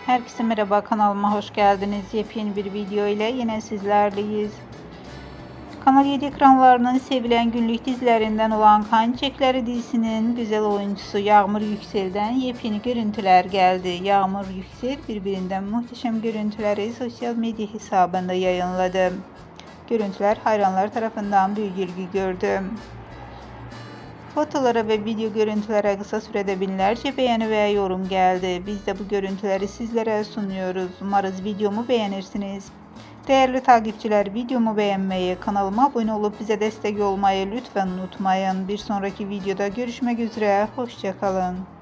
Herkese merhaba, kanalıma hoş geldiniz. Yepyeni bir video ile yine sizlerleyiz. Kanal 7 ekranlarının sevilen günlük dizilerinden olan Kan Çiçekleri dizisinin güzel oyuncusu Yağmur Yüksel'den yepyeni görüntüler geldi. Yağmur Yüksel birbirinden muhteşem görüntüleri sosyal medya hesabında yayınladı. Görüntüler hayranlar tarafından büyük ilgi gördü. Fotolara ve video görüntülere kısa sürede binlerce beğeni ve yorum geldi. Biz de bu görüntüleri sizlere sunuyoruz. Umarız videomu beğenirsiniz. Değerli takipçiler, videomu beğenmeyi, kanalıma abone olup bize destek olmayı lütfen unutmayın. Bir sonraki videoda görüşmek üzere. Hoşça kalın.